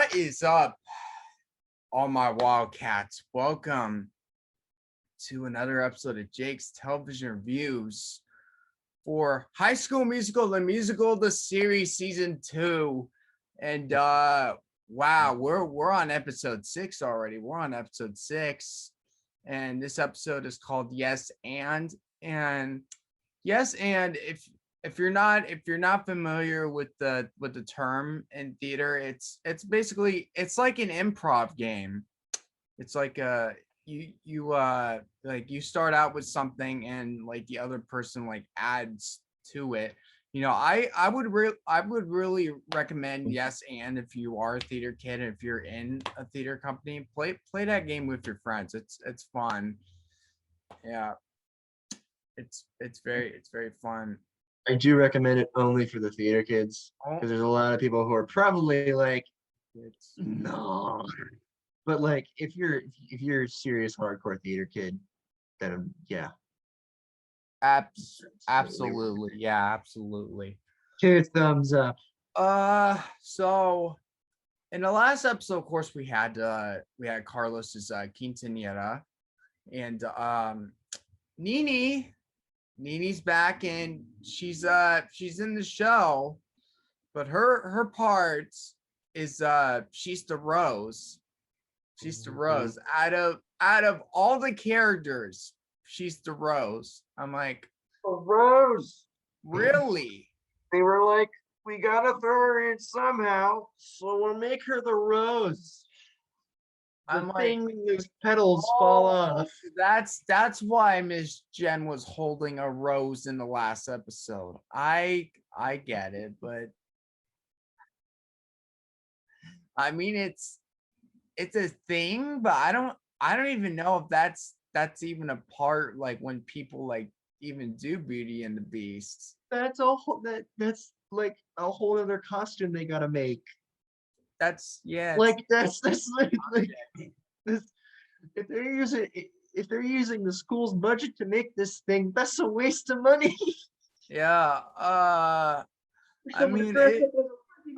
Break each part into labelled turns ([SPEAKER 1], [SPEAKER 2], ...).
[SPEAKER 1] What is up, all my Wildcats? Welcome to another episode of Jake's Television Reviews for High School Musical, the musical, the series, season 2. And wow, we're on episode 6 already. We're on episode 6, and this episode is called Yes and Yes and if you're not familiar with the term in theater, it's basically like an improv game. It's like you start out with something and like the other person like adds to it. I would really recommend Yes and if you are a theater kid, if you're in a theater company, play that game with your friends. It's fun. Yeah. It's very fun.
[SPEAKER 2] I do recommend it only for the theater kids,
[SPEAKER 1] Oh,
[SPEAKER 2] because there's a lot of people who are probably like, no. But like, if you're a serious hardcore theater kid, then yeah,
[SPEAKER 1] absolutely. Yeah, absolutely.
[SPEAKER 2] 2 thumbs up.
[SPEAKER 1] So in the last episode, of course, we had Carlos's quinceañera, and Nini's back, and she's in the show, but her part is she's the Rose. She's the Rose. Out of all the characters, she's the Rose. I'm like,
[SPEAKER 2] A Rose.
[SPEAKER 1] really?
[SPEAKER 2] They were like, we gotta throw her in somehow, so we'll make her the Rose.
[SPEAKER 1] I'm
[SPEAKER 2] like, those petals fall off.
[SPEAKER 1] That's why Miss Jen was holding a rose in the last episode. I get it, but I mean it's a thing, but I don't even know if that's even a part, like when people like even do Beauty and the Beast.
[SPEAKER 2] That's like a whole other costume they gotta make.
[SPEAKER 1] That's
[SPEAKER 2] like that's like this. If they're using the school's budget to make this thing, that's a waste of money.
[SPEAKER 1] Yeah. I mean,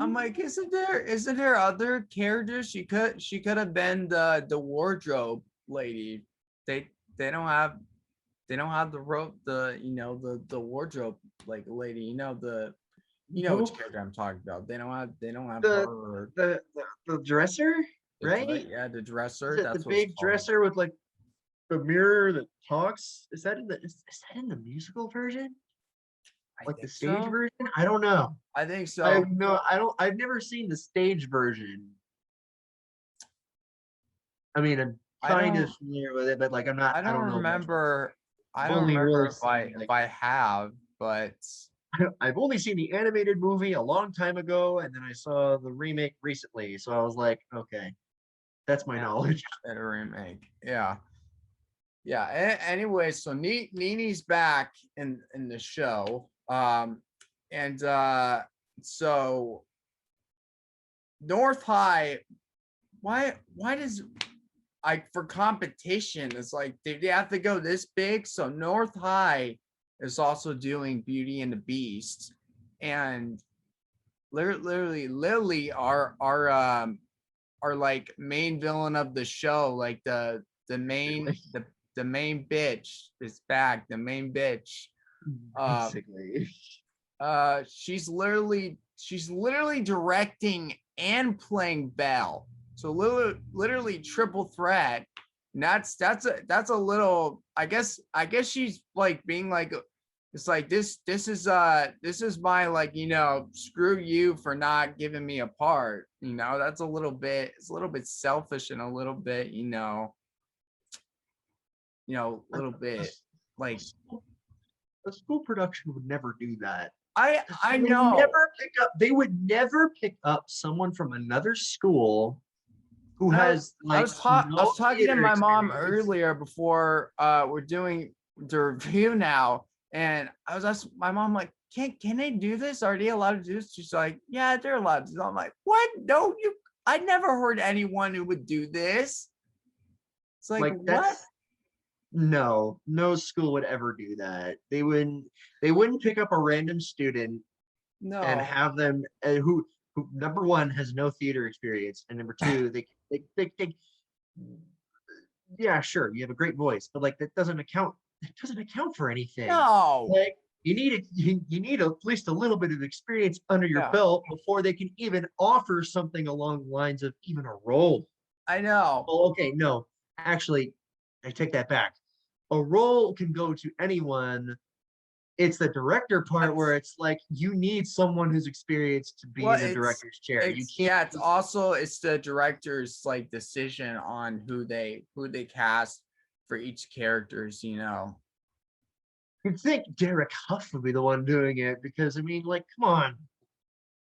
[SPEAKER 1] I'm like, isn't there other characters? She could have been the wardrobe lady. They don't have the rope, the wardrobe like lady. Which character I'm talking about. They don't have her.
[SPEAKER 2] The dresser, right?
[SPEAKER 1] Yeah, the dresser.
[SPEAKER 2] That's the big dresser with like the mirror that talks. Is that in the musical version? Like the stage version? I don't know.
[SPEAKER 1] I think so.
[SPEAKER 2] I've never seen the stage version. I mean, I'm kind of familiar with it, but like I don't remember.
[SPEAKER 1] I don't remember if I have, but
[SPEAKER 2] I've only seen the animated movie a long time ago, and then I saw the remake recently. So I was like, okay, that's my knowledge.
[SPEAKER 1] That a remake, yeah. Anyway, so Nini's back in the show, and so North High. Why does for competition? It's like they have to go this big. So North High is also doing Beauty and the Beast, and literally Lily, our like main villain of the show, like the main bitch is back. The main bitch,
[SPEAKER 2] basically.
[SPEAKER 1] She's literally directing and playing Belle. So literally triple threat. And that's a little. I guess she's like being like, it's like this is my, like, screw you for not giving me a part. That's a little bit. It's a little bit selfish and a little bit, a little bit like
[SPEAKER 2] a school production would never do that.
[SPEAKER 1] I know.
[SPEAKER 2] They would never pick up someone from another school who has like.
[SPEAKER 1] I was talking to my mom earlier before we're doing the review now, and I was asking my mom, like, can they do this? Are they allowed to do this? She's like, yeah, they're allowed to. I'm like, what? No, I never heard anyone who would do this. It's like what?
[SPEAKER 2] No school would ever do that. They wouldn't pick up a random student and have them who who number one has no theater experience, and number two, they yeah, sure, you have a great voice, but like that doesn't account for anything.
[SPEAKER 1] No.
[SPEAKER 2] Like you need at least a little bit of experience under your
[SPEAKER 1] Yeah,
[SPEAKER 2] belt before they can even offer something along the lines of even a role.
[SPEAKER 1] I know.
[SPEAKER 2] Oh, okay, no, actually, I take that back. A role can go to anyone. It's the director part where it's like you need someone who's experienced to be
[SPEAKER 1] Well,
[SPEAKER 2] in the director's chair. You
[SPEAKER 1] it's
[SPEAKER 2] can't.
[SPEAKER 1] yeah, it's the director's like decision on who they cast for each characters, you know.
[SPEAKER 2] You'd think Derek Huff would be the one doing it because I mean, like, come on,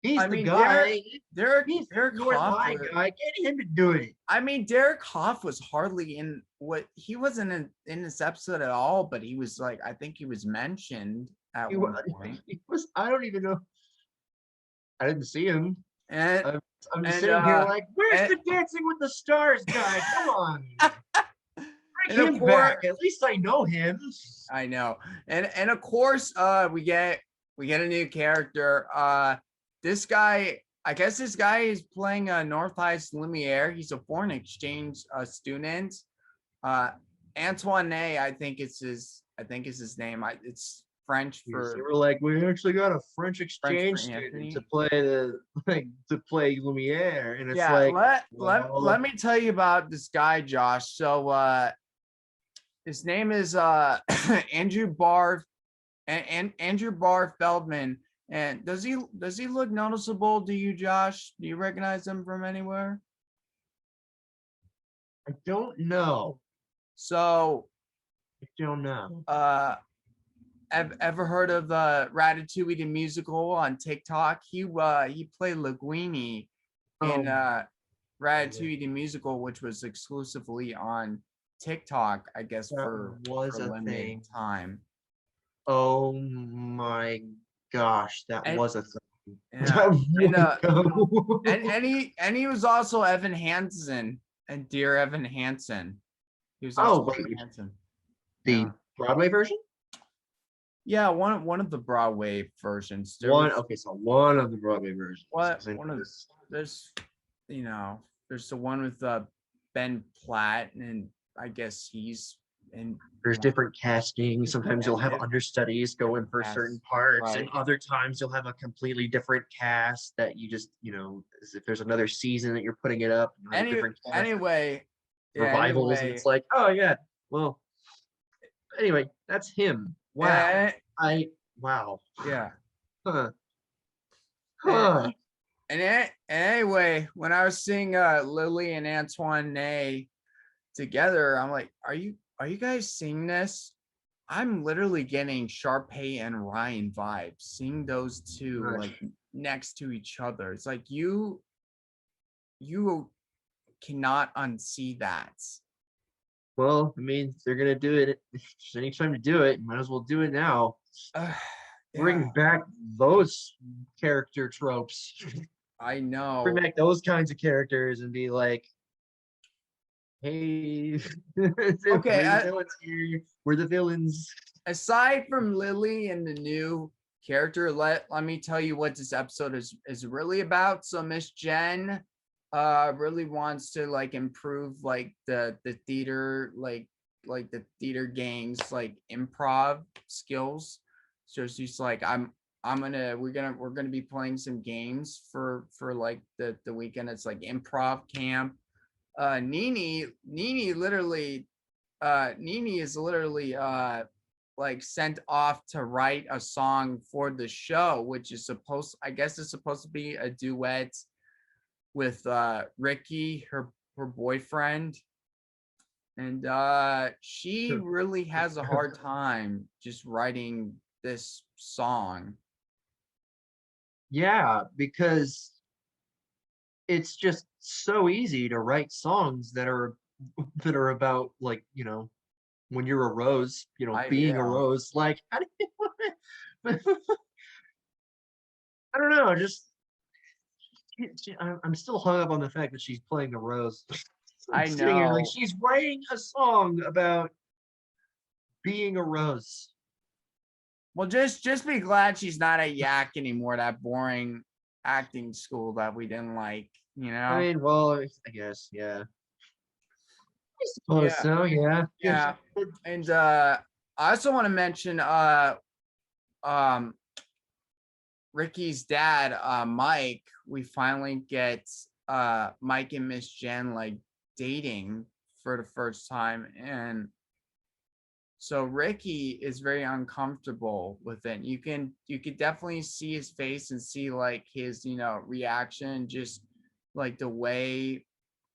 [SPEAKER 2] he's
[SPEAKER 1] I
[SPEAKER 2] the
[SPEAKER 1] mean,
[SPEAKER 2] guy.
[SPEAKER 1] Derek
[SPEAKER 2] He's the
[SPEAKER 1] Derek
[SPEAKER 2] North
[SPEAKER 1] Hoff.
[SPEAKER 2] High guy. Get him to do it.
[SPEAKER 1] I mean, Derek Hoff was hardly in what he wasn't in this episode at all, but he was like, I think he was mentioned at
[SPEAKER 2] He
[SPEAKER 1] one
[SPEAKER 2] was,
[SPEAKER 1] point.
[SPEAKER 2] he was. I don't even know. I didn't see him.
[SPEAKER 1] And
[SPEAKER 2] I'm just
[SPEAKER 1] and
[SPEAKER 2] sitting here like, where's
[SPEAKER 1] and,
[SPEAKER 2] the Dancing with the Stars guy? Come on, bring
[SPEAKER 1] and of
[SPEAKER 2] him
[SPEAKER 1] course,
[SPEAKER 2] back. At least I know him.
[SPEAKER 1] I know. And of course, we get a new character. This guy, I guess this guy is playing North High's Lumiere. He's a foreign exchange student. Antoine, I think is his name. It's French
[SPEAKER 2] They
[SPEAKER 1] for
[SPEAKER 2] were like, we actually got a French exchange
[SPEAKER 1] Anthony.
[SPEAKER 2] student to play to play Lumiere, and it's
[SPEAKER 1] Yeah,
[SPEAKER 2] like,
[SPEAKER 1] let me tell you about this guy, Josh. So his name is Andrew Barr and Andrew Barr Feldman. And does he look noticeable to you, Josh? Do you recognize him from anywhere?
[SPEAKER 2] I don't know.
[SPEAKER 1] So
[SPEAKER 2] I don't know.
[SPEAKER 1] ever heard of Ratatouille the musical on TikTok? He played Linguini in Ratatouille the musical, which was exclusively on TikTok, I guess, for
[SPEAKER 2] a
[SPEAKER 1] limited
[SPEAKER 2] thing.
[SPEAKER 1] time.
[SPEAKER 2] Oh my gosh, that was a thing.
[SPEAKER 1] Yeah. And he was also Evan Hansen and Dear Evan Hansen. He was also Evan Hansen.
[SPEAKER 2] The Broadway version?
[SPEAKER 1] Yeah, one of the Broadway versions.
[SPEAKER 2] So one of the Broadway versions.
[SPEAKER 1] There's there's the one with Ben Platt, and I guess he's in.
[SPEAKER 2] There's different casting. Sometimes you'll have understudies go in for certain parts, and other times you'll have a completely different cast that you just, as if there's another season that you're putting it up.
[SPEAKER 1] Anyway,
[SPEAKER 2] revivals, and it's like, oh yeah, well, anyway, that's him. Wow. Wow.
[SPEAKER 1] Yeah.
[SPEAKER 2] Huh.
[SPEAKER 1] And anyway, when I was seeing Lily and Antoine together, I'm like, are you guys seeing this? I'm literally getting Sharpay and Ryan vibes, seeing those two like next to each other. It's like you cannot unsee that.
[SPEAKER 2] Well, I mean, they're gonna do it. If there's any time to do it, might as well do it now. Bring back those character tropes.
[SPEAKER 1] I know.
[SPEAKER 2] Bring back those kinds of characters and be like, hey,
[SPEAKER 1] okay,
[SPEAKER 2] we're the villains.
[SPEAKER 1] Aside from Lily and the new character, let me tell you what this episode is really about. So Miss Jen really wants to like improve like the theater like the theater gang's like improv skills. So she's like, we're gonna be playing some games for like the weekend. It's like improv camp. Nini is literally like sent off to write a song for the show, which is supposed to be a duet with Ricky, her boyfriend. And she really has a hard time just writing this song.
[SPEAKER 2] Yeah, because it's just so easy to write songs that are about, like, when you're a rose, being a rose. Like, I don't know, just I'm still hung up on the fact that she's playing a rose.
[SPEAKER 1] I know.
[SPEAKER 2] Sitting here like she's writing a song about being a rose.
[SPEAKER 1] Well, just be glad she's not a yak anymore. That boring acting school that we didn't like, you
[SPEAKER 2] I
[SPEAKER 1] know?
[SPEAKER 2] mean, well, I guess, yeah. I suppose
[SPEAKER 1] Yeah,
[SPEAKER 2] so, yeah.
[SPEAKER 1] yeah. And I also want to mention um Ricky's dad, Mike. We finally get Mike and Miss Jen like dating for the first time, and so Ricky is very uncomfortable with it. You could definitely see his face and see like his, reaction, just like the way,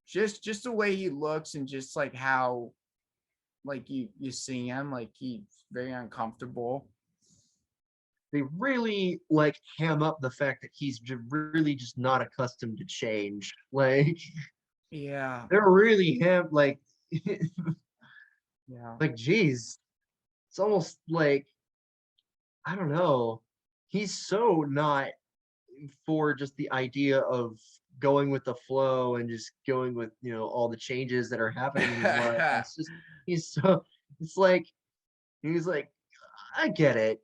[SPEAKER 1] just the way he looks, and just like how like you see him, like he's very uncomfortable.
[SPEAKER 2] They really like ham up the fact that he's really just not accustomed to change. Like
[SPEAKER 1] Yeah,
[SPEAKER 2] they're really like
[SPEAKER 1] yeah.
[SPEAKER 2] like geez, it's almost like I don't know. He's so not for just the idea of going with the flow and just going with all the changes that are happening in his life. It's just he's so it's like he's like I get it.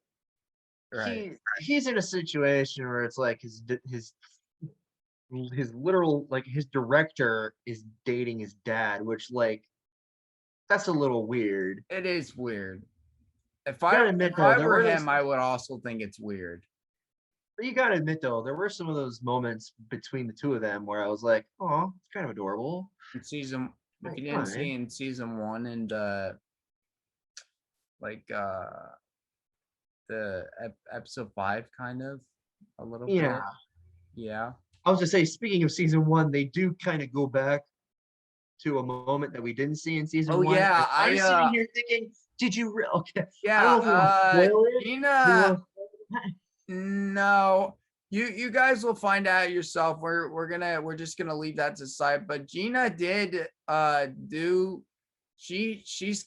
[SPEAKER 1] Right.
[SPEAKER 2] He's in a situation where it's like his literal like his director is dating his dad, which like that's a little weird.
[SPEAKER 1] It is weird. If
[SPEAKER 2] You
[SPEAKER 1] I
[SPEAKER 2] gotta
[SPEAKER 1] if
[SPEAKER 2] admit though,
[SPEAKER 1] I
[SPEAKER 2] there
[SPEAKER 1] were
[SPEAKER 2] were those
[SPEAKER 1] him, I would also think it's weird.
[SPEAKER 2] you gotta admit though, there were some of those moments between the two of them where I was like, oh, it's kind of adorable.
[SPEAKER 1] In season, if
[SPEAKER 2] Like,
[SPEAKER 1] you didn't
[SPEAKER 2] fine.
[SPEAKER 1] see in season one, and like the episode 5, kind of a little
[SPEAKER 2] Yeah.
[SPEAKER 1] bit. Yeah.
[SPEAKER 2] I was just say, speaking of season one, they do kind of go back to a moment that we didn't see in season
[SPEAKER 1] Oh
[SPEAKER 2] one.
[SPEAKER 1] yeah,
[SPEAKER 2] And I'm sitting here thinking, did you okay? I don't know if we want to spoil it. We
[SPEAKER 1] Gina.
[SPEAKER 2] want to spoil it?
[SPEAKER 1] No, you guys will find out yourself. We're just gonna leave that to side. But Gina did do she's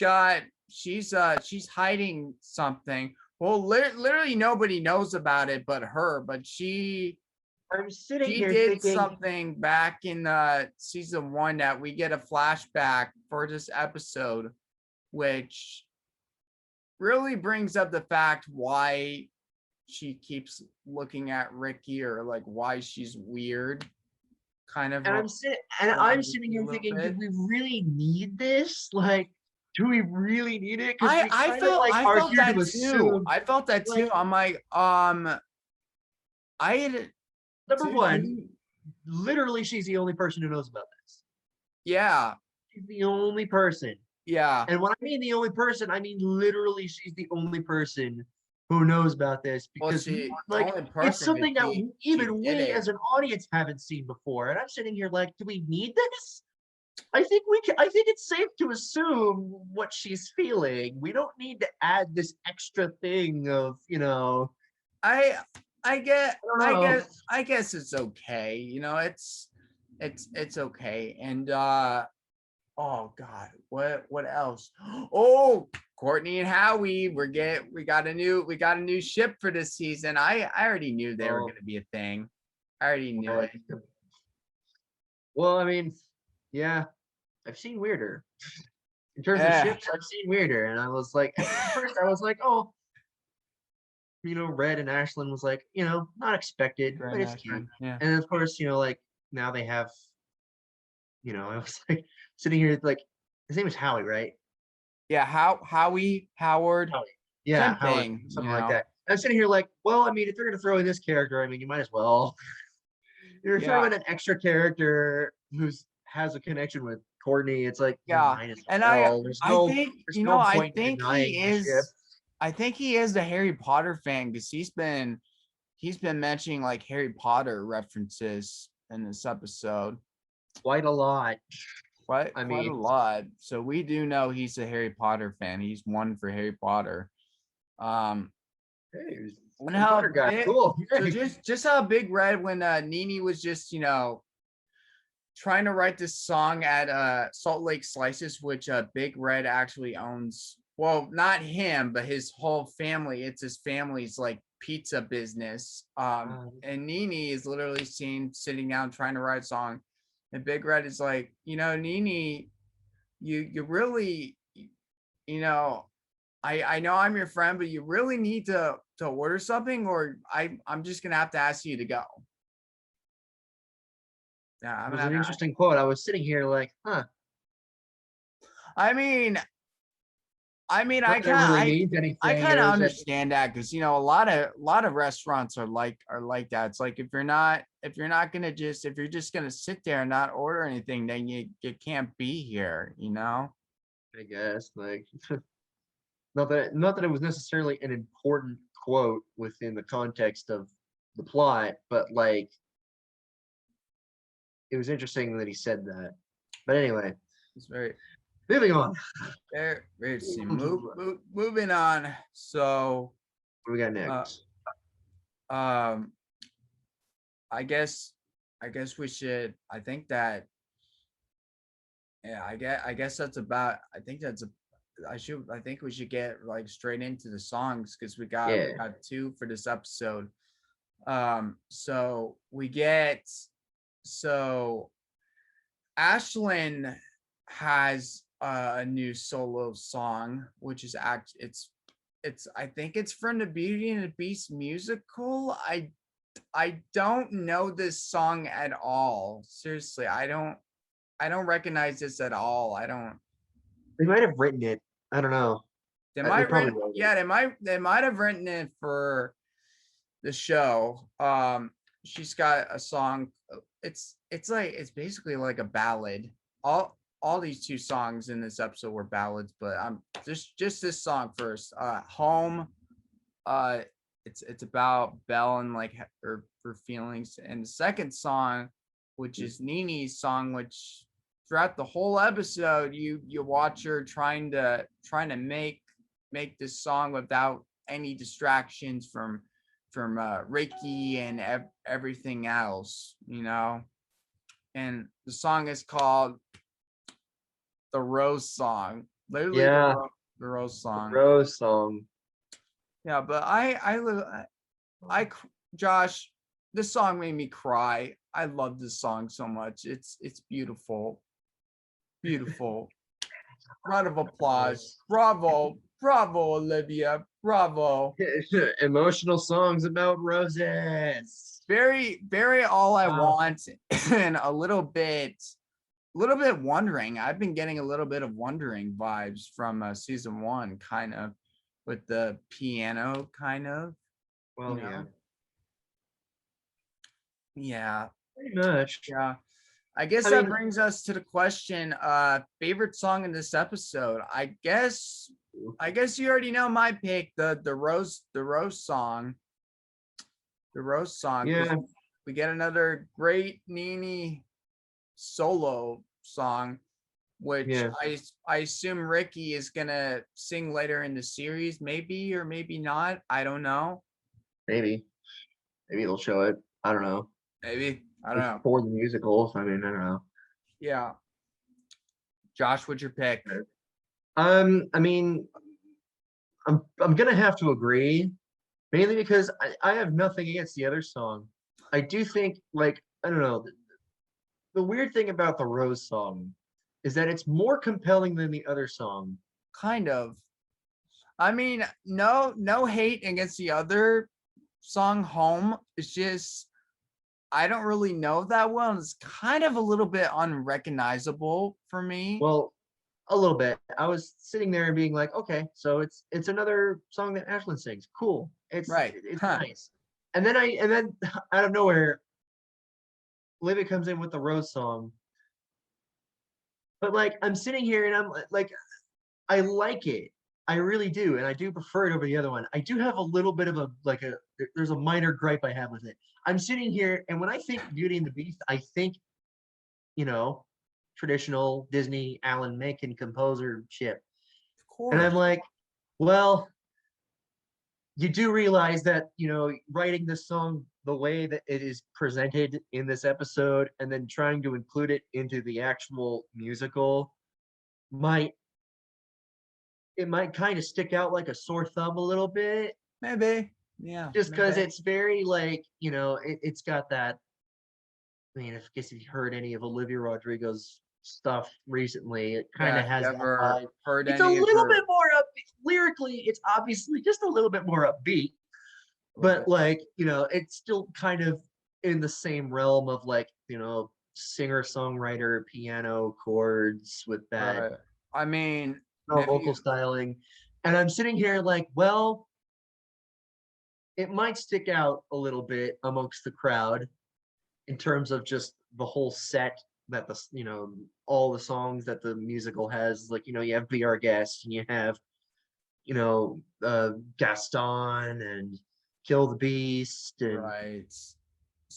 [SPEAKER 1] hiding something. Well, literally nobody knows about it but her. But
[SPEAKER 2] I'm sitting
[SPEAKER 1] she
[SPEAKER 2] here
[SPEAKER 1] did
[SPEAKER 2] thinking,
[SPEAKER 1] something back in season 1 that we get a flashback for this episode, which really brings up the fact why she keeps looking at Ricky, or like why she's weird, kind of
[SPEAKER 2] and I'm sitting
[SPEAKER 1] a
[SPEAKER 2] here
[SPEAKER 1] little
[SPEAKER 2] thinking, do
[SPEAKER 1] bit.
[SPEAKER 2] we really need this? Like, do we really need it? Because we kind of like
[SPEAKER 1] I
[SPEAKER 2] are
[SPEAKER 1] felt
[SPEAKER 2] here to
[SPEAKER 1] that too.
[SPEAKER 2] assume,
[SPEAKER 1] I felt that too.
[SPEAKER 2] like,
[SPEAKER 1] I'm like, I had
[SPEAKER 2] number
[SPEAKER 1] dude,
[SPEAKER 2] one, literally, she's the only person who knows about this.
[SPEAKER 1] yeah,
[SPEAKER 2] She's the only person.
[SPEAKER 1] yeah.
[SPEAKER 2] And when I mean the only person, I mean literally she's the only person who knows about this
[SPEAKER 1] Well,
[SPEAKER 2] because
[SPEAKER 1] she
[SPEAKER 2] like
[SPEAKER 1] only
[SPEAKER 2] it's
[SPEAKER 1] person, because
[SPEAKER 2] something that
[SPEAKER 1] she
[SPEAKER 2] even
[SPEAKER 1] did
[SPEAKER 2] we
[SPEAKER 1] it.
[SPEAKER 2] as an audience haven't seen before. And I'm sitting here like, do we need this? I think it's safe to assume what she's feeling. We don't need to add this extra thing of,
[SPEAKER 1] I I get
[SPEAKER 2] I don't know.
[SPEAKER 1] I guess it's okay. It's okay. And oh God, what else? Oh, Courtney and Howie, we got a new ship for this season. I already knew they were
[SPEAKER 2] Well,
[SPEAKER 1] gonna be a thing. I already knew it.
[SPEAKER 2] well, I mean, yeah, I've seen weirder. In terms of
[SPEAKER 1] Yeah,
[SPEAKER 2] ships, I've seen weirder. And I was like, at first I was like, oh, Red and Ashlyn was like, not expected, but it's cute.
[SPEAKER 1] yeah.
[SPEAKER 2] And of course, like now they have, I was like sitting here like his name is Howie, right?
[SPEAKER 1] Yeah, Howie, Howard,
[SPEAKER 2] Howie. Yeah,
[SPEAKER 1] same
[SPEAKER 2] Howard,
[SPEAKER 1] thing,
[SPEAKER 2] something like that. I'm sitting here like, well, I mean, if they're gonna throw in this character, I mean, you might as well. You're
[SPEAKER 1] Yeah,
[SPEAKER 2] throwing an extra character who's has a connection with Courtney. It's like you
[SPEAKER 1] yeah.
[SPEAKER 2] might as
[SPEAKER 1] And
[SPEAKER 2] well.
[SPEAKER 1] I think,
[SPEAKER 2] There's no
[SPEAKER 1] I
[SPEAKER 2] point in
[SPEAKER 1] think
[SPEAKER 2] denying the ship.
[SPEAKER 1] he is the Harry Potter fan, because he's been mentioning like Harry Potter references in this episode.
[SPEAKER 2] Quite a lot.
[SPEAKER 1] Quite
[SPEAKER 2] I
[SPEAKER 1] quite a
[SPEAKER 2] mean,
[SPEAKER 1] lot. So we do know he's a Harry Potter fan. He's one for Harry Potter.
[SPEAKER 2] hey,
[SPEAKER 1] And
[SPEAKER 2] Harry Potter
[SPEAKER 1] how
[SPEAKER 2] guy,
[SPEAKER 1] big,
[SPEAKER 2] cool.
[SPEAKER 1] so just how Big Red, when Nene was just trying to write this song at Salt Lake Slices, which Big Red actually owns. Well, not him, but his whole family. It's his family's like pizza business. And Nene is literally seen sitting down trying to write a song, and Big Red is like, Nene, you really, I know I'm your friend, but you really need to order something, or I'm just gonna have to ask you to go. Yeah,
[SPEAKER 2] It was an interesting quote. I was sitting here like, huh.
[SPEAKER 1] I mean,
[SPEAKER 2] Not that it really means
[SPEAKER 1] I
[SPEAKER 2] anything.
[SPEAKER 1] kind
[SPEAKER 2] It
[SPEAKER 1] of
[SPEAKER 2] was just,
[SPEAKER 1] understand that because a lot of restaurants are like that. It's like if you're not gonna just if you're just gonna sit there and not order anything, then you can't be here.
[SPEAKER 2] I guess, like, not that it was necessarily an important quote within the context of the plot, but like it was interesting that he said that. But anyway,
[SPEAKER 1] It's very
[SPEAKER 2] moving on.
[SPEAKER 1] very interesting. Moving on. So,
[SPEAKER 2] What do we got
[SPEAKER 1] uh,
[SPEAKER 2] next?
[SPEAKER 1] um, I guess we should. I think that yeah. I guess that's about. I think that's a. I think we should get like straight into the songs because we
[SPEAKER 2] Yeah.
[SPEAKER 1] got two for this episode. So we get so Ashlyn has a new solo song, which is it's I think it's from the Beauty and the Beast musical. I don't know this song at all. Seriously, I don't recognize this at all. I don't.
[SPEAKER 2] They might have written it. I don't know.
[SPEAKER 1] They
[SPEAKER 2] They
[SPEAKER 1] might
[SPEAKER 2] probably
[SPEAKER 1] written,
[SPEAKER 2] wrote it.
[SPEAKER 1] yeah, they might have written it for the show. She's got a song. It's basically like a ballad. All these two songs in this episode were ballads, but just this song first. Home. Uh, it's about Belle and like her feelings, and the second song, which is Nini's song, which throughout the whole episode you watch her trying to make this song without any distractions from Ricky and everything else, and the song is called the Rose Song, literally
[SPEAKER 2] Yeah,
[SPEAKER 1] the Rose
[SPEAKER 2] the
[SPEAKER 1] Song.
[SPEAKER 2] Rose song.
[SPEAKER 1] Yeah, but Josh, this song made me cry. I love this song so much. It's beautiful. Beautiful. Round of applause. Bravo. Bravo, Olivia. Bravo.
[SPEAKER 2] Emotional songs about roses.
[SPEAKER 1] Very, very all I
[SPEAKER 2] Wow.
[SPEAKER 1] want and a little bit wondering. I've been getting a little bit of wondering vibes from season 1, kind of with the piano, kind of.
[SPEAKER 2] Well, yeah,
[SPEAKER 1] Yeah.
[SPEAKER 2] pretty much.
[SPEAKER 1] Yeah. I guess
[SPEAKER 2] I
[SPEAKER 1] that
[SPEAKER 2] mean,
[SPEAKER 1] brings us to the question, favorite song in this episode. I guess you already know my pick, the Rose song. The Rose song, because
[SPEAKER 2] yeah,
[SPEAKER 1] we get another great Nini solo song, which
[SPEAKER 2] yeah,
[SPEAKER 1] I assume Ricky is gonna sing later in the series, maybe or maybe not. I don't know.
[SPEAKER 2] maybe they'll show it. I don't know.
[SPEAKER 1] Maybe. I don't know.
[SPEAKER 2] For the musicals, I mean, I don't know.
[SPEAKER 1] Yeah. Josh, what's your pick?
[SPEAKER 2] I mean, I'm gonna have to agree, mainly because I have nothing against the other song. I do think, like, I don't know, the weird thing about the Rose song is that it's more compelling than the other song.
[SPEAKER 1] Kind of. I mean, no hate against the other song, Home. It's just I don't really know that well, and it's kind of a little bit unrecognizable for me.
[SPEAKER 2] Well, a little bit. I was sitting there and being like, okay, so it's another song that Ashlyn sings. Cool.
[SPEAKER 1] Right.
[SPEAKER 2] It's
[SPEAKER 1] Huh.
[SPEAKER 2] nice. And then out of nowhere, Olivia comes in with the Rose song. But like I'm sitting here and I'm like, I like it. I really do, and I do prefer it over the other one. I do have a little bit of there's a minor gripe I have with it. I'm sitting here, and when I think Beauty and the Beast, I think, you know, traditional Disney Alan Menken composer ship.
[SPEAKER 1] Of
[SPEAKER 2] And I'm
[SPEAKER 1] course.
[SPEAKER 2] like, well, you do realize that, writing this song the way that it is presented in this episode and then trying to include it into the actual musical might kind of stick out like a sore thumb a little bit,
[SPEAKER 1] Maybe. Yeah.
[SPEAKER 2] just because
[SPEAKER 1] Maybe.
[SPEAKER 2] it's very like, it's got that. I mean, I guess if you heard any of Olivia Rodrigo's stuff recently, it kind
[SPEAKER 1] Yeah.
[SPEAKER 2] of
[SPEAKER 1] If you
[SPEAKER 2] has that
[SPEAKER 1] ever
[SPEAKER 2] vibe.
[SPEAKER 1] heard
[SPEAKER 2] It's a
[SPEAKER 1] any of
[SPEAKER 2] little
[SPEAKER 1] her
[SPEAKER 2] bit more upbeat. Lyrically, it's obviously just a little bit more upbeat,
[SPEAKER 1] a little
[SPEAKER 2] but
[SPEAKER 1] bit.
[SPEAKER 2] like, it's still kind of in the same realm of like, singer-songwriter piano chords with that
[SPEAKER 1] Right. I mean,
[SPEAKER 2] vocal styling. And I'm sitting here like, well, it might stick out a little bit amongst the crowd in terms of just the whole set that all the songs that the musical has. Like, you have Be Our Guest, and you have, Gaston and Kill the Beast and
[SPEAKER 1] right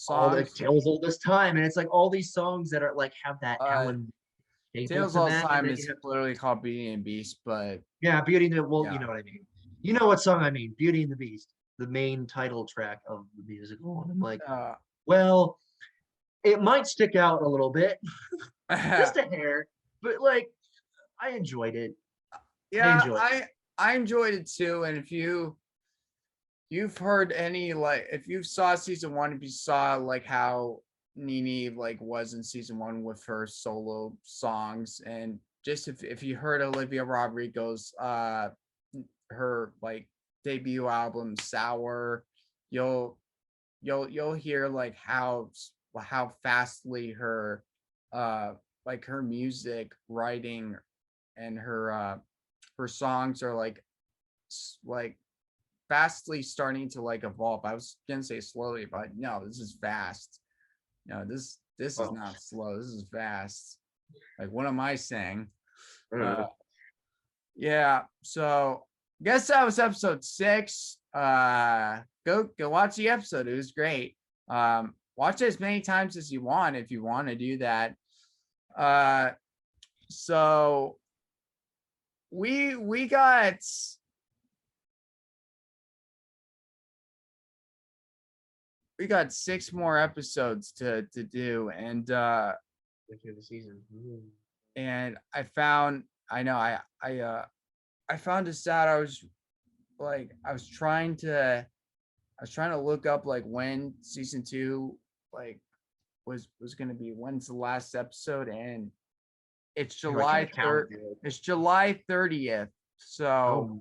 [SPEAKER 2] all the
[SPEAKER 1] songs.
[SPEAKER 2] Tales All This Time. And it's like all these songs that are like have that Alan staple
[SPEAKER 1] Tales
[SPEAKER 2] to
[SPEAKER 1] All
[SPEAKER 2] them.
[SPEAKER 1] Time
[SPEAKER 2] And
[SPEAKER 1] is literally called Beauty and Beast, but
[SPEAKER 2] yeah, Beauty and the
[SPEAKER 1] yeah.
[SPEAKER 2] you know what I mean. You know what song I mean? Beauty and the Beast, the main title track of the musical. And I'm like, well, it might stick out a little bit, just a hair, but like, I enjoyed it.
[SPEAKER 1] Yeah, I enjoyed it too. And if you've heard any, like, if you saw season 1, if you saw like how Nini like was in season 1 with her solo songs, and just if you heard Olivia Rodrigo's her like debut album Sour, you'll hear like how fastly her like her music writing and her songs are like fastly starting to like evolve. I was gonna say slowly, but no, this is fast. No, this is not slow. This is fast. Like, what am I saying? Yeah. So guess that was episode 6. Go watch the episode. It was great. Watch it as many times as you want if you want to do that. So we got we got 6 more episodes to do, and
[SPEAKER 2] the season.
[SPEAKER 1] and I found I found this out. I was trying to look up like when season 2 like was going to be, when's the last episode, and it's July 3rd. It's July 30th. So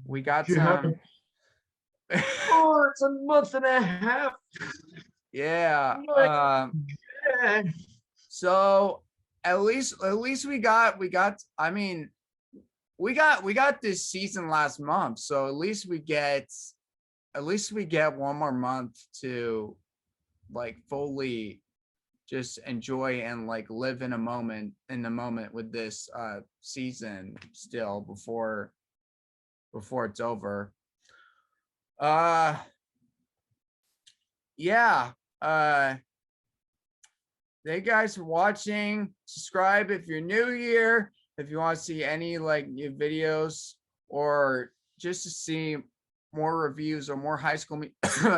[SPEAKER 1] we got some.
[SPEAKER 2] Oh, it's a month and a half.
[SPEAKER 1] Yeah. So at least we got I mean we got this season last month, so at least we get one more month to like fully just enjoy and like live in the moment with this season still before it's over. Yeah. Thank you guys for watching. Subscribe if you're new here, if you want to see any like new videos, or just to see more reviews or more High School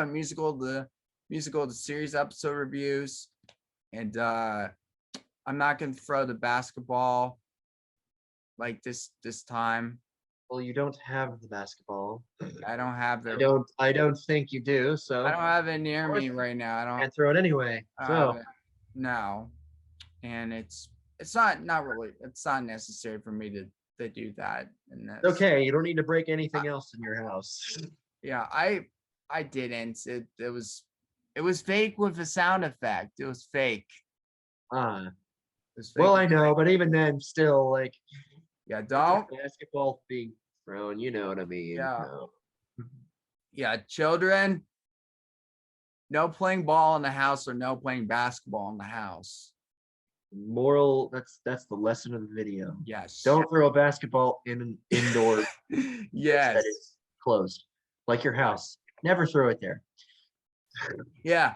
[SPEAKER 1] Musical the series episode reviews. And I'm not gonna throw the basketball like this time.
[SPEAKER 2] Well, you don't have the basketball.
[SPEAKER 1] I don't have it.
[SPEAKER 2] I don't think you do. So
[SPEAKER 1] I don't have it near me right now. I don't
[SPEAKER 2] throw it anyway. So
[SPEAKER 1] no, and it's not really. It's not necessary for me to do that. And that's
[SPEAKER 2] okay. You don't need to break anything else in your house.
[SPEAKER 1] Yeah, I didn't. It was fake with a sound effect. It was fake.
[SPEAKER 2] Well, I know, but even then, still, like,
[SPEAKER 1] yeah, don't
[SPEAKER 2] basketball being thrown. You know what I mean?
[SPEAKER 1] Yeah.
[SPEAKER 2] No.
[SPEAKER 1] Yeah, children, no playing ball in the house or no playing basketball in the house.
[SPEAKER 2] Moral. That's the lesson of the video.
[SPEAKER 1] Yes.
[SPEAKER 2] Don't throw a basketball in an indoor.
[SPEAKER 1] Yes.
[SPEAKER 2] That is closed, like your house. Never throw it there.
[SPEAKER 1] Yeah.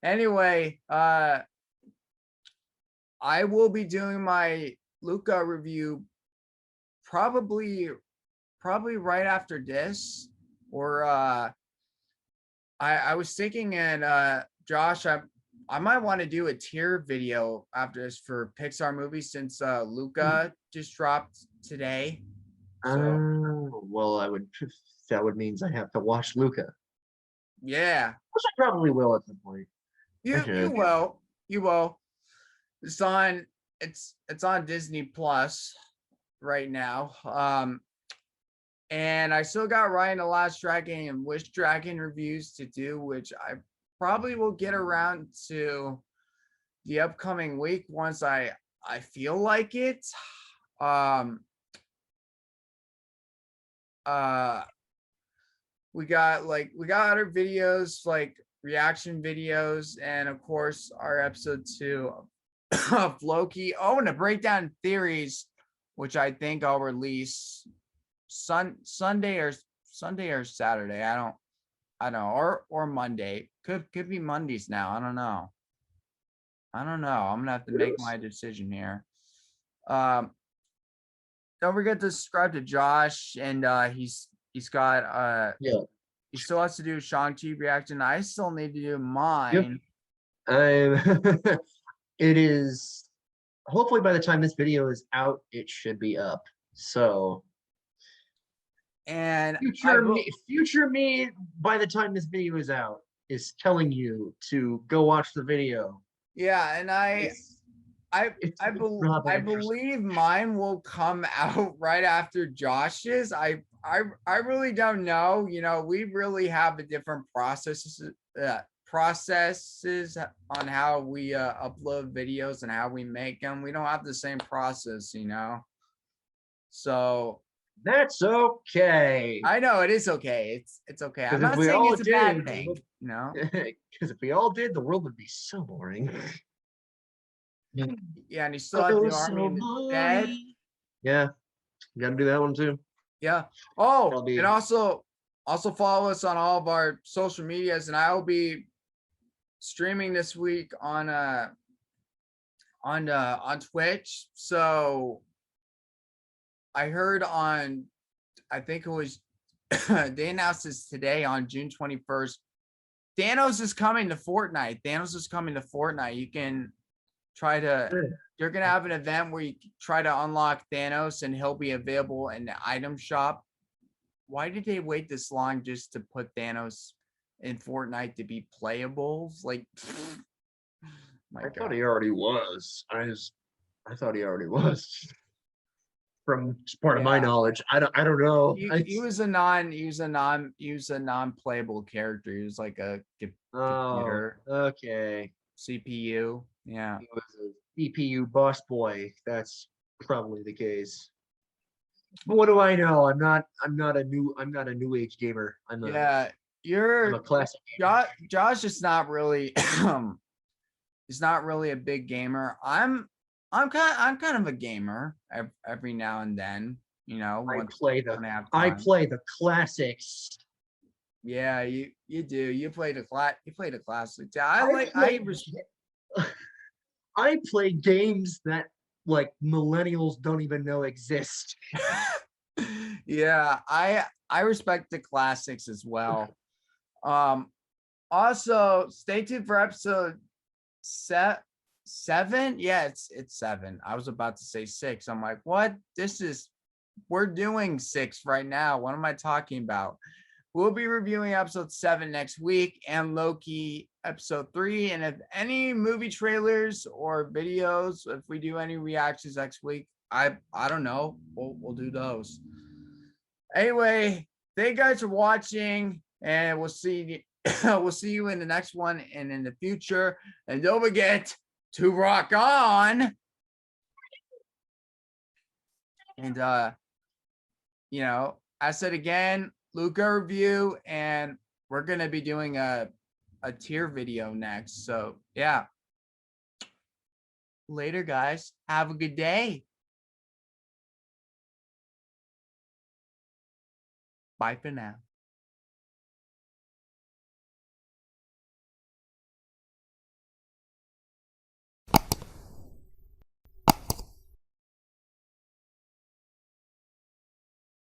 [SPEAKER 1] Anyway, I will be doing my Luca review probably right after this, or I was thinking, and Josh, I might want to do a tier video after this for Pixar movies, since Luca just dropped today. So
[SPEAKER 2] well, that would means I have to watch Luca.
[SPEAKER 1] Yeah.
[SPEAKER 2] Which I probably will at some point.
[SPEAKER 1] You will. It's on Disney Plus right now. And I still got Ryan the Last Dragon and Wish Dragon reviews to do, which I probably will get around to the upcoming week once I feel like it. Um we got other videos like reaction videos, and of course our episode 2 of Loki. Oh, and a breakdown theories, which I think I'll release Sunday or Saturday. I don't know, or Monday. Could be Mondays now. I don't know. I'm gonna have to make my decision here. Don't forget to subscribe to Josh, and he's got he still has to do Shang-Chi reaction. I still need to do mine.
[SPEAKER 2] Yep. It is, hopefully by the time this video is out, it should be up. So
[SPEAKER 1] and
[SPEAKER 2] future me by the time this video is out is telling you to go watch the video.
[SPEAKER 1] Yeah, and I believe mine will come out right after Josh's. I really don't know. You know, we really have a different processes on how we upload videos and how we make them. We don't have the same process, you know. So
[SPEAKER 2] that's okay.
[SPEAKER 1] I know it is okay. It's okay. I'm not saying it's a bad thing, you know.
[SPEAKER 2] Because if we all did, the world would be so boring.
[SPEAKER 1] Yeah, and you still have the Army of the Dead.
[SPEAKER 2] Yeah, you gotta do that one too.
[SPEAKER 1] Yeah. Oh, and also follow us on all of our social medias, and I will be streaming this week on Twitch. So I heard on, I think it was they announced this today on June 21st. Thanos is coming to Fortnite. You can try to, you're gonna have an event where you try to unlock Thanos, and he'll be available in the item shop. Why did they wait this long just to put Thanos in Fortnite to be playable? Like,
[SPEAKER 2] I thought he already was. I thought he already was. From part of my knowledge, I don't know.
[SPEAKER 1] He was a non-playable character. He was like a computer.
[SPEAKER 2] Okay.
[SPEAKER 1] CPU. Yeah.
[SPEAKER 2] He was a CPU boss boy. That's probably the case. But what do I know? I'm not a new age gamer. I'm a classic gamer.
[SPEAKER 1] Josh is not really he's not really a big gamer. I'm kind of a gamer every now and then, you know.
[SPEAKER 2] I play the classics.
[SPEAKER 1] Yeah, you do. You play the classics.
[SPEAKER 2] I play games that like millennials don't even know exist.
[SPEAKER 1] Yeah, I respect the classics as well. Also stay tuned for episode 7. Yeah, it's 7. I was about to say 6. I'm like, what? We're doing 6 right now. What am I talking about? We'll be reviewing episode 7 next week, and Loki episode 3. And if any movie trailers or videos, if we do any reactions next week, I don't know, we'll do those. Anyway, thank you guys for watching, and we'll see you in the next one and in the future. And don't forget to rock on. And you know, I said again, Luca review, and we're gonna be doing a tier video next. So yeah. Later, guys. Have a good day. Bye for now.